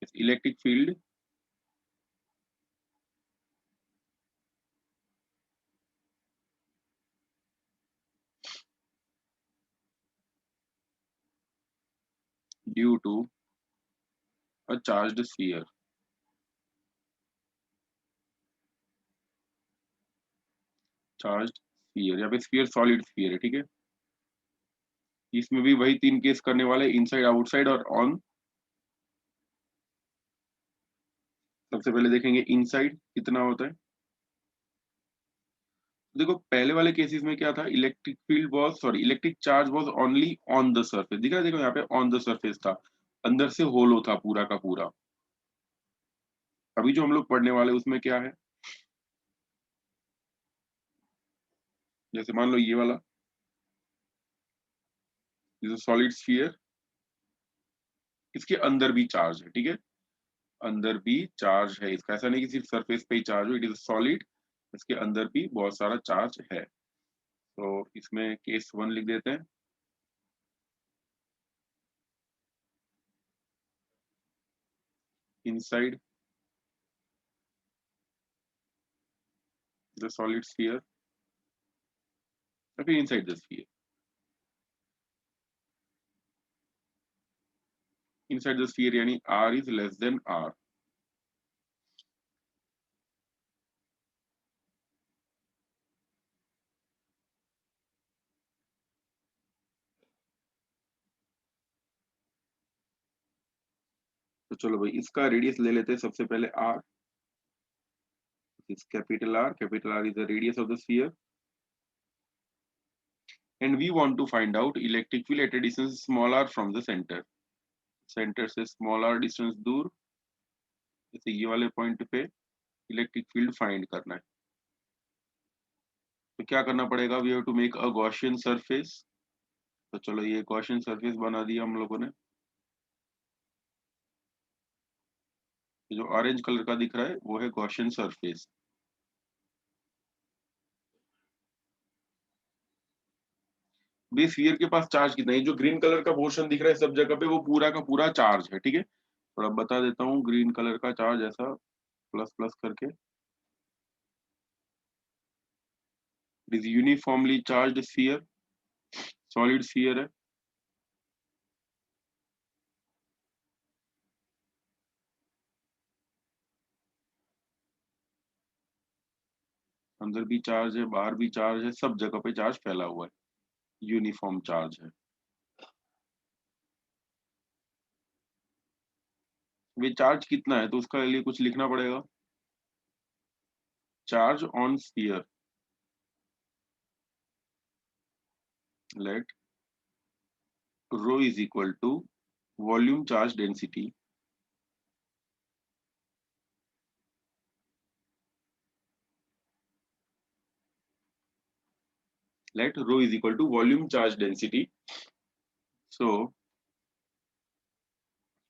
Electric field due to a charged sphere, charged sphere, यहाँ पे sphere solid sphere है, ठीक है। इसमें भी वही तीन केस करने वाले, इनसाइड, आउटसाइड और ऑन। सबसे पहले देखेंगे इनसाइड कितना होता है। देखो पहले वाले केसेस में क्या था, electric field was, sorry, electric charge was only on the surface, दिख रहा है, देखो यहाँ पे ऑन द सरफेस था, अंदर से होलो था पूरा का पूरा। अभी जो हम लोग पढ़ने वाले उसमें क्या है, जैसे मान लो ये वाला, ये सॉलिड स्फीयर, इसके अंदर भी चार्ज है, ठीक है, अंदर भी चार्ज है इसका, ऐसा नहीं कि सिर्फ सरफेस पे ही चार्ज हो, इट इज सॉलिड, इसके अंदर भी बहुत सारा चार्ज है। तो इसमें केस वन लिख देते हैं, इनसाइड द सॉलिड स्फीयर, या फिर inside the sphere, inside the sphere यानी R is less than R. तो चलो भाई इसका रेडियस ले लेते हैं सबसे पहले R, is capital R is the radius of the sphere, and we want to find out electric field at a distance small r from the centre, centre से स्मॉल आर डिस्टेंस दूर, जैसे ये वाले पॉइंट पे electric field find करना है। तो क्या करना पड़ेगा, we have to make a Gaussian surface. तो चलो ये गॉसियन सरफेस बना दिया हम लोगों ने, ये जो ऑरेंज कलर का दिख रहा है वो है गॉसियन सरफेस। बेस स्फीयर के पास चार्ज कितना है, जो ग्रीन कलर का पोर्शन दिख रहा है सब जगह पे वो पूरा का पूरा चार्ज है, ठीक है। थोड़ा बता देता हूँ, ग्रीन कलर का चार्ज ऐसा प्लस प्लस करके, it is uniformly charged sphere, solid sphere है। अंदर भी चार्ज है, बाहर भी चार्ज है, सब जगह पे चार्ज फैला हुआ है, यूनिफॉर्म चार्ज है। वे चार्ज कितना है तो उसका लिए कुछ लिखना पड़ेगा, charge on sphere, let rho is equal to volume charge density, let rho is equal to volume charge density. So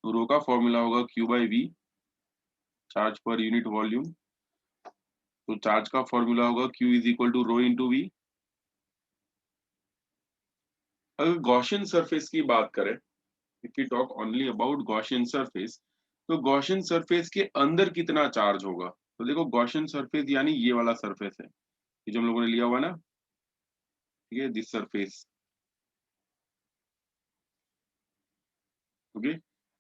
rho का फॉर्मूला होगा क्यू बाई वी, चार्ज पर यूनिट वॉल्यूम। तो चार्ज का फॉर्मूला होगा Q is equal to rho into V. अगर Gaussian surface की बात करें, if you talk only about Gaussian surface, तो गॉसियन सरफेस के अंदर कितना चार्ज होगा। तो देखो गॉसियन सरफेस यानी ये वाला सरफेस है, ये जो हम लोगों ने लिया हुआ ना, ठीक है, दिस सरफेस, ओके,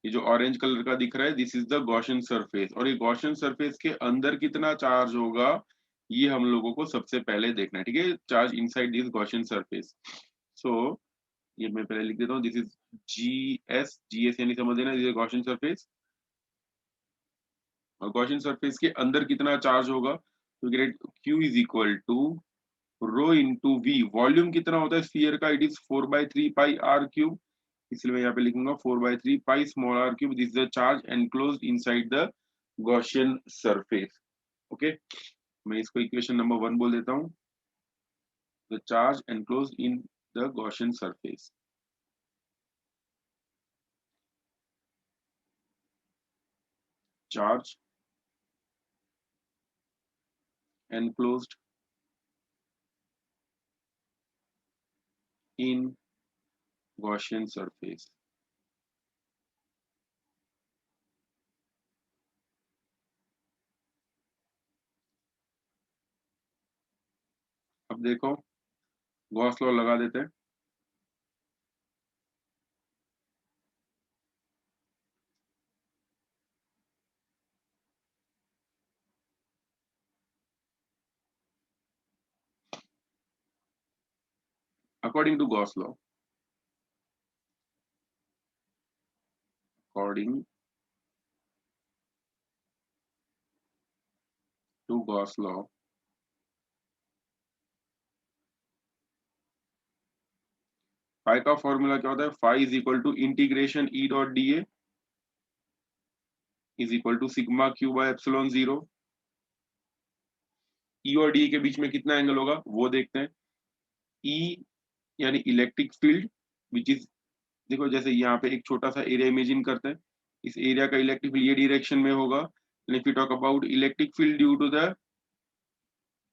ये जो ऑरेंज कलर का दिख रहा है this is the Gaussian surface, और ये गॉसियन सरफेस के अंदर कितना चार्ज होगा ये हम लोगों को सबसे पहले देखना है, ठीक है, charge inside this Gaussian surface. So ये मैं पहले लिख देता हूँ, दिस इज जी एस यानी समझ लेना, दिस इज गॉसियन सरफेस, और गॉसियन सरफेस के अंदर कितना चार्ज होगा, तो great Q is equal to rho into V, volume कितना होता है स्फीयर का, it is 4/3 pi r cube, इसलिए मैं यहाँ पे लिखूंगा 4/3 pi small r cube, this is the charge enclosed inside the Gaussian surface. Okay, मैं इसको इक्वेशन नंबर 1 बोल देता हूँ, the charge enclosed in the Gaussian surface, charge enclosed in Gaussian surface. अब देखो गॉस लॉ लगा देते हैं। According to Gauss law, according to Gauss law, phi का फॉर्मूला क्या होता है? Phi is equal to integration E dot D A is equal to sigma Q by epsilon zero. E और डी के बीच में कितना एंगल होगा वो देखते हैं। ई यानी इलेक्ट्रिक फील्ड विच इज, देखो जैसे यहाँ पे एक छोटा सा एरिया इमेजिन करते हैं, इस एरिया का इलेक्ट्रिक फील्ड ये डायरेक्शन में होगा। If you talk about electric field due to the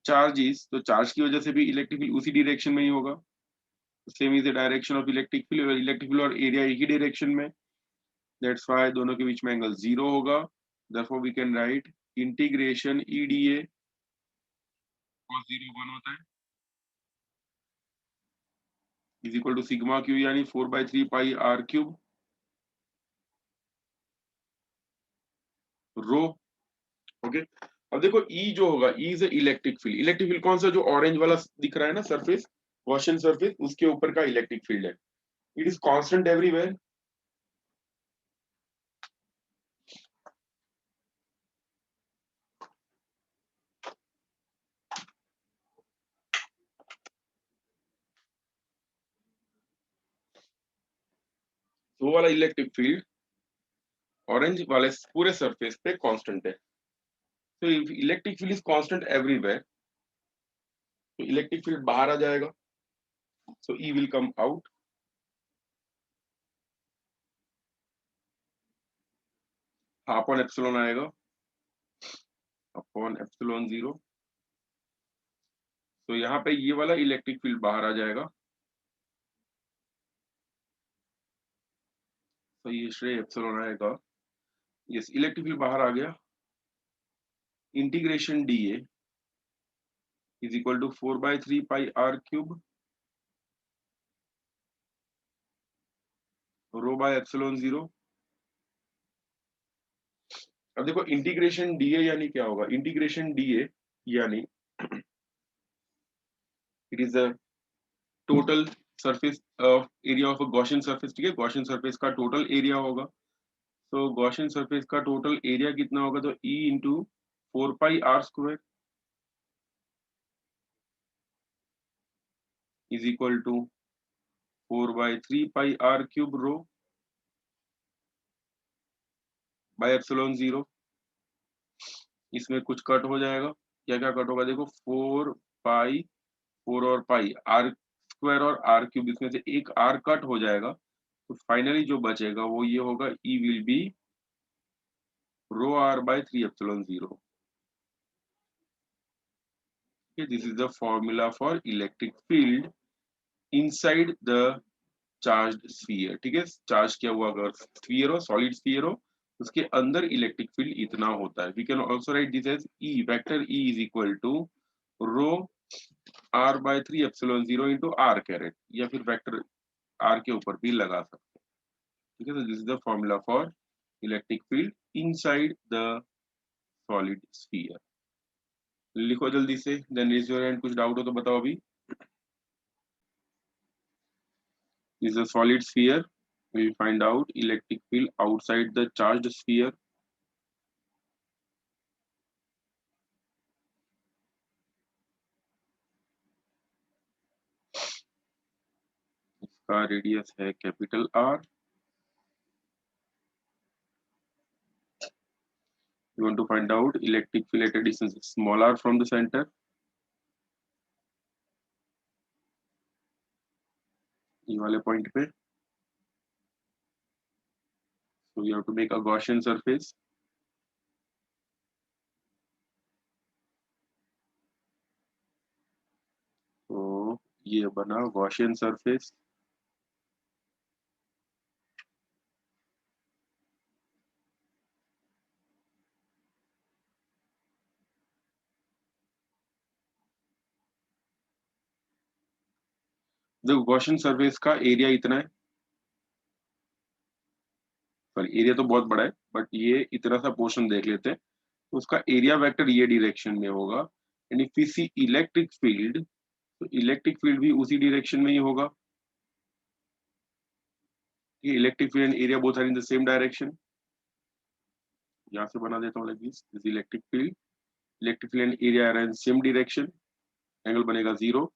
charges, तो चार्ज की वजह से भी इलेक्ट्रिक फील्ड उसी डायरेक्शन में ही होगा। Same is the direction of electric field, और इलेक्ट्रिक फील्ड और एरिया एक ही डायरेक्शन में, दैट्स व्हाई दोनों के बीच में एंगल जीरो होगा। therefore we can write integration EDA cos 0 1 होता है is equal to sigma Q यानी 4/3 पाई r³ रो। ओके, अब देखो ई जो होगा, E is electric field. Electric field कौन सा? जो ऑरेंज वाला दिख रहा है ना सरफेस, गॉसियन सरफेस, उसके ऊपर का इलेक्ट्रिक फील्ड है। It is constant everywhere. वो वाला इलेक्ट्रिक फील्ड ऑरेंज वाले पूरे सरफेस पे कांस्टेंट है। तो electric field is constant everywhere, तो इलेक्ट्रिक फील्ड बाहर आ जाएगा, so E will come out. Upon epsilon आएगा, अपॉन एप्सिलॉन जीरो। तो यहाँ पे ये वाला इलेक्ट्रिक फील्ड बाहर आ जाएगा, तो ये श्रेय एप्सिलॉन आएगा। यस, इलेक्ट्रिक फील्ड बाहर आ गया। Integration D A is equal to 4/3 pi r³ rho by epsilon zero. अब देखो इंटीग्रेशन डीए यानी क्या होगा? इंटीग्रेशन डीए यानी it is the total surface area of a Gaussian surface. ठीक है, गॉसियन सरफेस का टोटल एरिया होगा। तो गॉसियन सरफेस का टोटल एरिया कितना होगा? तो E into 4 pi r² is equal to 4/3 pi r³ rho by epsilon zero. इसमें कुछ कट हो जाएगा, क्या क्या कट होगा? देखो 4 पाई, 4 और पाई, r² और r³, इसमें से एक r कट हो जाएगा, तो फाइनली जो बचेगा वो ये होगा, E will be rho r by 3 epsilon zero. This is the formula for electric field inside the charged sphere. ठीक है, चार्ज किया हुआ अगर स्फीयर हो, सॉलिड स्फीयर हो, उसके अंदर इलेक्ट्रिक फील्ड इतना होता है। We can also write this as E, vector E is equal to rho r by 3 epsilon zero into r caret, या फिर वेक्टर r के ऊपर भी लगा सकते हैं। ठीक है, तो this is the formula for electric field inside the solid sphere. लिखो जल्दी से, देन रेज योर हैंड, कुछ डाउट हो तो बताओ अभी। Is a solid sphere, we will find out electric field outside the charged sphere. इसका रेडियस है capital R। You want to find out electric field at a distance small r from the center, ये वाले point पे। So you have to make a Gaussian surface. तो ये बना Gaussian surface। देखो Gaussian surface का area इतना है, सॉरी एरिया तो बहुत बड़ा है बट ये इतना सा पोर्शन देख लेते हैं, तो उसका एरिया वेक्टर ये डायरेक्शन में होगा। And if we see electric field, तो इलेक्ट्रिक फील्ड भी उसी डायरेक्शन में ही होगा। ये electric field and area both are in the same direction. यहाँ से बना देता हूँ like this electric field, electric field and area are in same direction, angle बनेगा 0।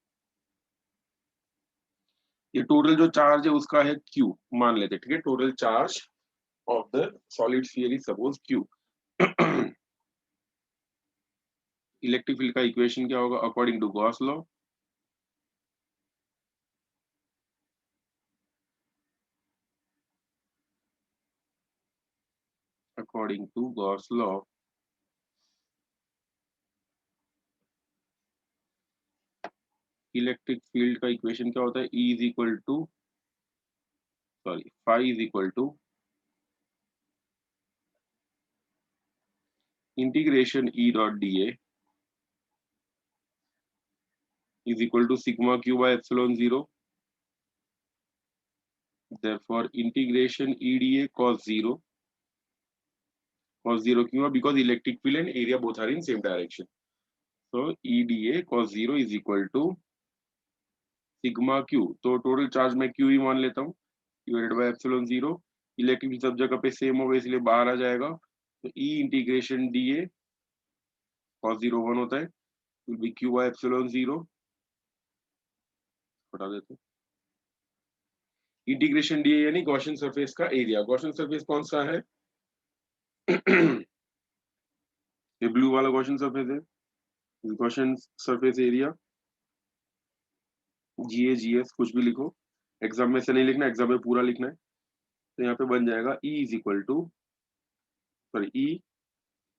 ये टोटल जो चार्ज है उसका है Q मान लेते हैं, ठीक है, total charge of the solid sphere is suppose Q। Electric field का इक्वेशन क्या होगा according to Gauss law? According to Gauss law electric field का इक्वेशन क्या होता है? E is equal to, sorry phi is equal to integration E dot dA is equal to sigma q by epsilon 0. Therefore, integration EDA cos 0. Cos 0 क्यों? Because electric field and area both are in same direction. So EDA cos 0 is equal to sigma q. तो total charge मैं q ही मान लेता हूँ divided by epsilon 0। Electric सब जगह पे same होगा इसलिए बाहर आ जाएगा। तो E इंटीग्रेशन DA cos 0 1 होता है, will be q by epsilon 0। हटा देते हैं। इंटीग्रेशन DA यानी गॉसियन सरफेस का एरिया। गॉसियन सरफेस कौन सा है? ये ब्लू वाला गॉसियन सरफेस है। गॉसियन सरफेस एरिया GS कुछ भी लिखो, एग्जाम में से नहीं लिखना, एग्जाम में पूरा लिखना है। तो यहाँ पे बन जाएगा E is equal to, sorry E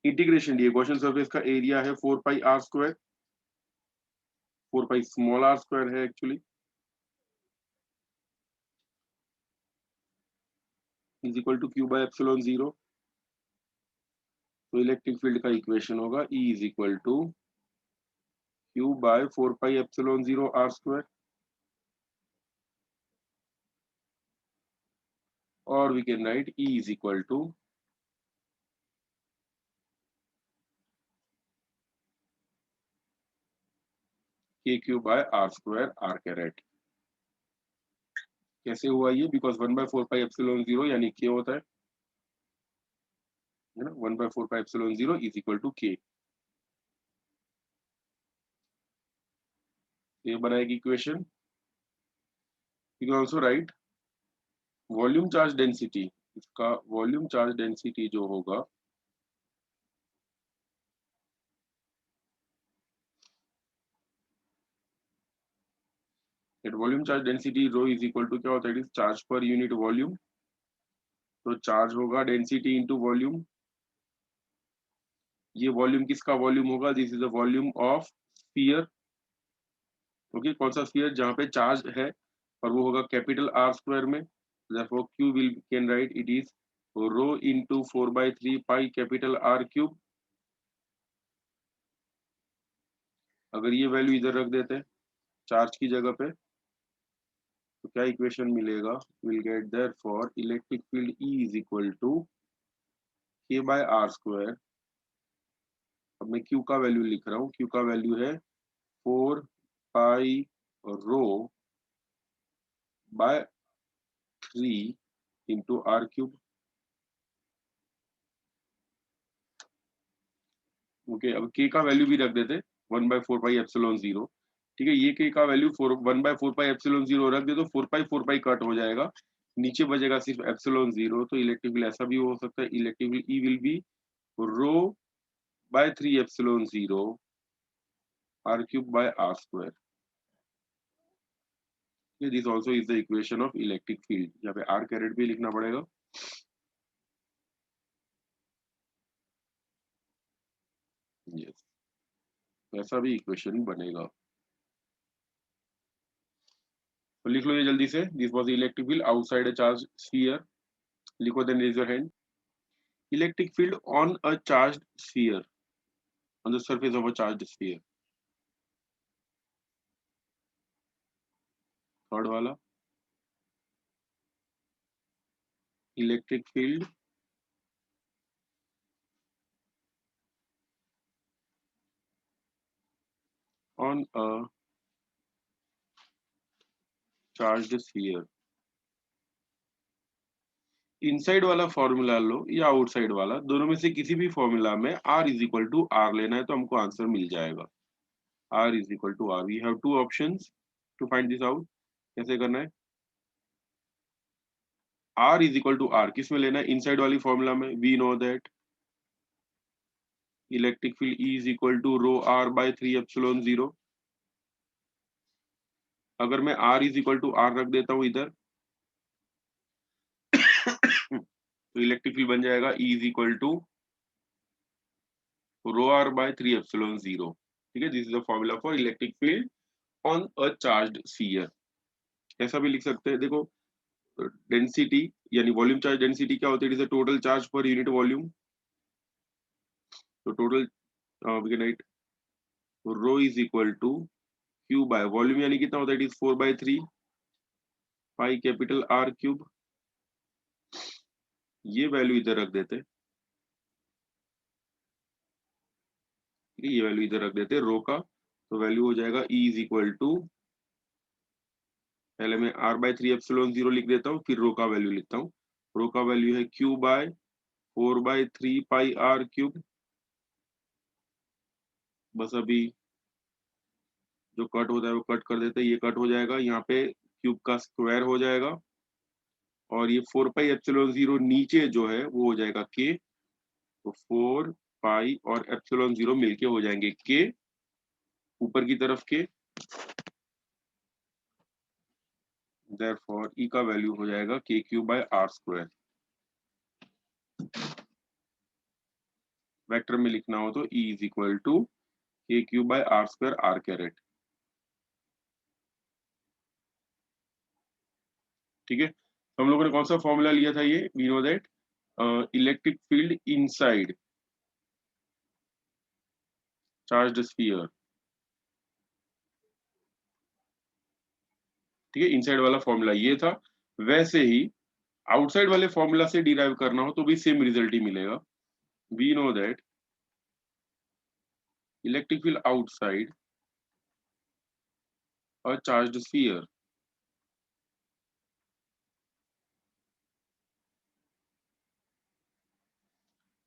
integration D Gaussian surface का एरिया है 4 pi r square, 4 pi small r square है actually, is equal to q by epsilon 0। तो इलेक्ट्रिक फील्ड का इक्वेशन होगा E is equal to q by 4 pi epsilon 0 r square, और we can write E is equal to kq by r square r caret. कैसे हुआ ये? Because 1/4 pi epsilon 0 यानी k होता है ना, 1/4 pi epsilon 0 is equal to k। ये बनाएगी इक्वेशन। You can also write volume charge density, इसका वॉल्यूम चार्ज डेंसिटी जो होगा at volume charge density rho is equal to क्या होता है? इट इज चार्ज पर यूनिट वॉल्यूम। तो चार्ज होगा डेंसिटी इंटू वॉल्यूम। ये वॉल्यूम किसका वॉल्यूम होगा? This is the volume of sphere. Okay, कौन सा स्फीयर? जहां पे चार्ज है, और वो होगा कैपिटल R स्क्वायर में। therefore q will can write it is rho into 4/3 pi capital R cube. अगर ये वैल्यू इधर रख देते हैं चार्ज की जगह पे, तो क्या इक्वेशन मिलेगा? Will get therefore electric field E is equal to k by R square. अब मैं Q का वैल्यू लिख रहा हूँ, Q का वैल्यू है 4 pi rho by 3 into R cube. Okay, अब k का वैल्यू भी रख देते 1/4 पाई एप्सिलॉन 0। ठीक है, ये k का वैल्यू 1/4 पाई एप्सिलॉन 0 रख दे तो 4 पाई कट हो जाएगा, नीचे बचेगा सिर्फ एप्सिलॉन 0। तो इलेक्ट्रिक फील्ड ऐसा भी हो सकता है, electric field E will be rho by 3 epsilon 0 R cube by R square. This also is the equation of electric field. यहाँ पे R कैरेट भी लिखना पड़ेगा। यस, ऐसा भी इक्वेशन बनेगा। तो लिख लो ये जल्दी से। This was electric field outside a charge sphere. लिखो, then raise your hand. Electric field on a charged sphere, on the surface of a charged sphere। Third वाला electric field on a charged sphere. Inside वाला formula लो या outside वाला, दोनों में से किसी भी फॉर्मूला में r is equal to R लेना है तो हमको आंसर मिल जाएगा। r is equal to R, we have two options to find this out. कैसे करना है? r is equal to R किस में लेना है? इनसाइड वाली फॉर्मूला में। We know that electric field E is equal to rho r by 3 epsilon 0। अगर मैं r is equal to R रख देता हूं इधर तो इलेक्ट्रिक फील्ड बन जाएगा E is equal to rho r by 3 epsilon 0। ठीक है, this is the formula for electric field on a charged sphere. ऐसा भी लिख सकते हैं, देखो डेंसिटी यानी वॉल्यूम चार्ज डेंसिटी क्या होती है? It is a total charge पर यूनिट वॉल्यूम। तो total we can write rho is equal to Q by volume यानी कितना होता है? It is 4/3 pi capital R cube. ये वैल्यू इधर रख देते, ठीक है, ये वैल्यू इधर रख देते रो का, तो वैल्यू हो जाएगा E इज इक्वल टू, पहले मैं r/3 एप्सिलॉन 0 लिख देता हूँ, फिर रो का वैल्यू लिखता हूँ। रो का वैल्यू है Q by 4/3 pi R cube. बस अभी जो कट होता है वो कट कर देते हैं, ये कट हो जाएगा, यहाँ पे क्यूब का स्क्वायर हो जाएगा और ये 4 पाई एप्सिलॉन 0 नीचे जो है वो हो जाएगा के। तो 4 पाई और एप्सिलॉन 0 मिलके हो जाएंगे के, ऊपर की तरफ के। देयरफॉर ई का वैल्यू हो जाएगा k cube by R square. Vector में लिखना हो तो E is equal to k cube by R square R caret. ठीक है, तो हम लोगों ने कौन सा फॉर्मूला लिया था? ये we know that electric field inside charged sphere. ठीक है, इनसाइड वाला फॉर्मूला ये था। वैसे ही आउटसाइड वाले फॉर्मूला से डिराइव करना हो तो भी सेम रिजल्ट ही मिलेगा। We know that electric field outside a charged sphere.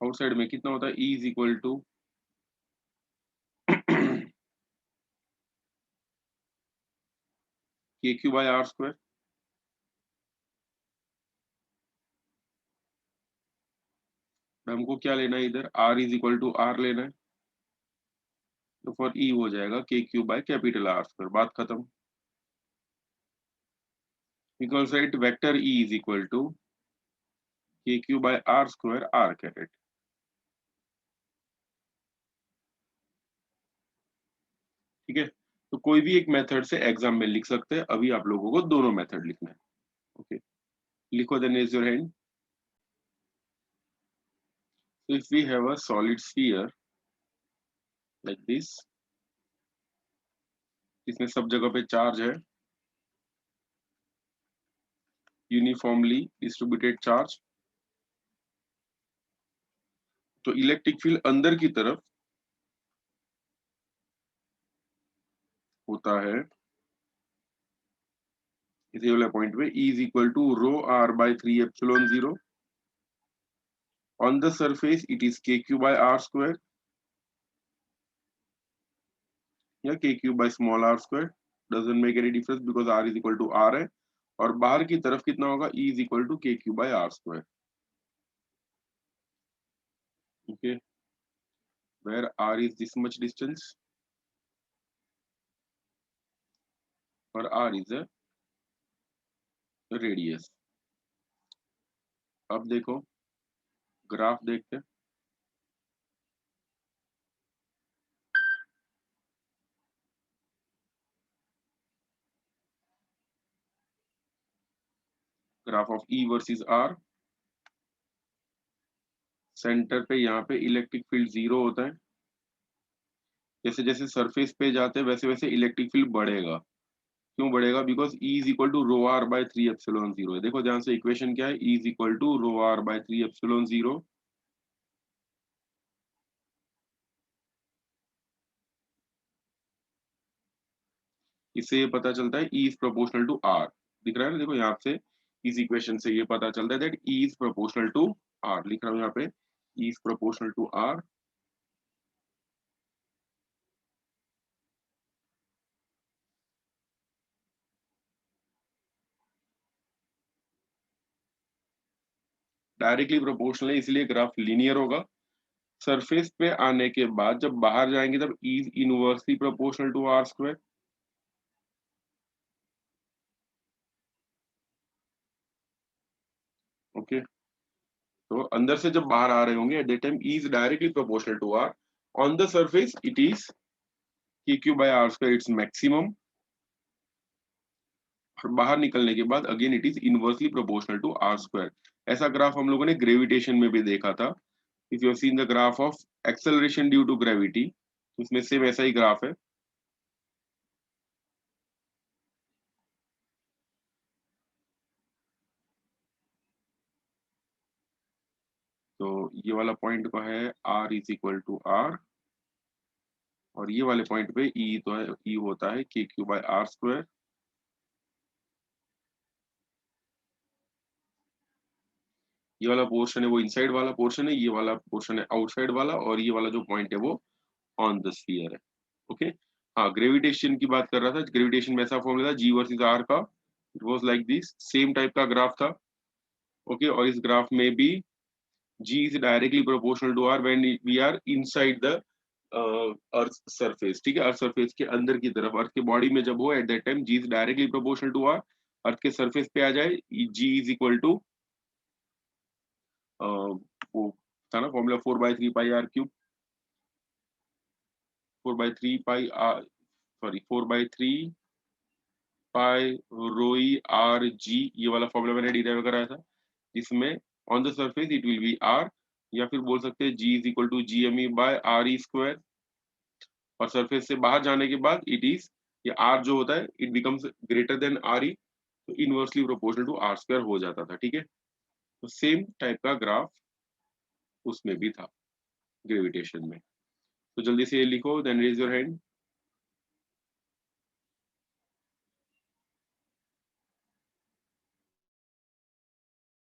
Outside में कितना होता है? E इज इक्वल टू के क्यू बाय आर स्क्वायर। हमको क्या लेना है? इधर r is equal to R लेना है, तो फॉर E हो जाएगा K Q by capital R square. बात खत्म। Because write vector E is equal to के Q by R square R caret. ठीक है, तो कोई भी एक मेथड से एग्जाम में लिख सकते हैं, अभी आप लोगों को दोनों मेथड लिखना है। ओके, लिखो then raise your hand. So if we have a solid sphere like this, इसमें सब जगह पे चार्ज है, यूनिफॉर्मली डिस्ट्रीब्यूटेड चार्ज, तो इलेक्ट्रिक फील्ड अंदर की तरफ होता है इसी वाले पॉइंट पे E is equal to rho r by 3 epsilon 0। On the surface it is के क्यू बाय आर स्क्वायर या k Q by small r square, doesn't make any difference because r is equal to r है। और बाहर की तरफ कितना होगा? E is equal to के Q by R square. Okay, where r is this much distance or r is a radius। अब देखो ग्राफ देखते हैं। Graph of E versus R। Centre पे यहाँ पे इलेक्ट्रिक फील्ड 0 होता है, जैसे जैसे सरफेस पे जाते हैं वैसे वैसे इलेक्ट्रिक फील्ड बढ़ेगा। क्यों बढ़ेगा? Because E is equal to rho R by 3 epsilon 0 है। देखो ध्यान से, इक्वेशन क्या है? E is equal to rho R by 3 epsilon 0। इससे ये पता चलता है E is proportional to R. दिख रहा है ना? देखो यहाँ से इस इक्वेशन से ये पता चलता है that E is proportional to R. लिख रहा हूँ यहाँ पे, E is proportional to R. Directly proportional है, इसलिए ग्राफ लीनियर होगा। सरफेस पे आने के बाद जब बाहर जाएंगे तब E is inversely proportional to R square. Okay, तो अंदर से जब बाहर आ रहे होंगे at that time E is directly proportional to R. On the surface it is के Q by R square, it's maximum. और बाहर निकलने के बाद again it is inversely proportional to R square. ऐसा ग्राफ हम लोगों ने ग्रेविटेशन में भी देखा था। If you have seen the graph of acceleration due to gravity, उसमें सेम ऐसा ही ग्राफ है। तो ये वाला पॉइंट का है R is equal to R, और ये वाले पॉइंट पे ई तो है, ई होता है के क्यू बाय आर स्क्वायर। ये वाला पोर्शन है वो इनसाइड वाला पोर्शन है, ये वाला पोर्शन है आउटसाइड वाला, और ये वाला जो पॉइंट है वो ऑन द स्फीयर है। ओके, हाँ, ग्रेविटेशन की बात कर रहा था। ग्रेविटेशन में ऐसा फॉर्मूला था जी वर्सेस आर का, it was like this, same type का ग्राफ था। ओके, और इस ग्राफ में भी G is directly proportional to R when we are inside the earth surface. ठीक है, अर्थ सरफेस के अंदर की तरफ, अर्थ के बॉडी में जब हो at that time G is directly proportional to R. Earth के सरफेस पे आ जाए, जी इज इक्वल टू वो था ना formula, 4/3 pi R cube. 4/3 pi R, sorry 4/3 pi रोई आर जी, ये वाला फॉर्मूला मैंने डिराइव कराया था। इसमें on the surface it will be R, या फिर बोल सकते हैं G is equal to G M E by R E square. और सरफेस से बाहर जाने के बाद इट इज, ये आर जो होता है it becomes greater than R E, तो inversely proportional to R square हो जाता था। ठीक है, तो सेम टाइप का ग्राफ उसमें भी था ग्रेविटेशन में। तो जल्दी से ये लिखो, देन रेज योर हैंड।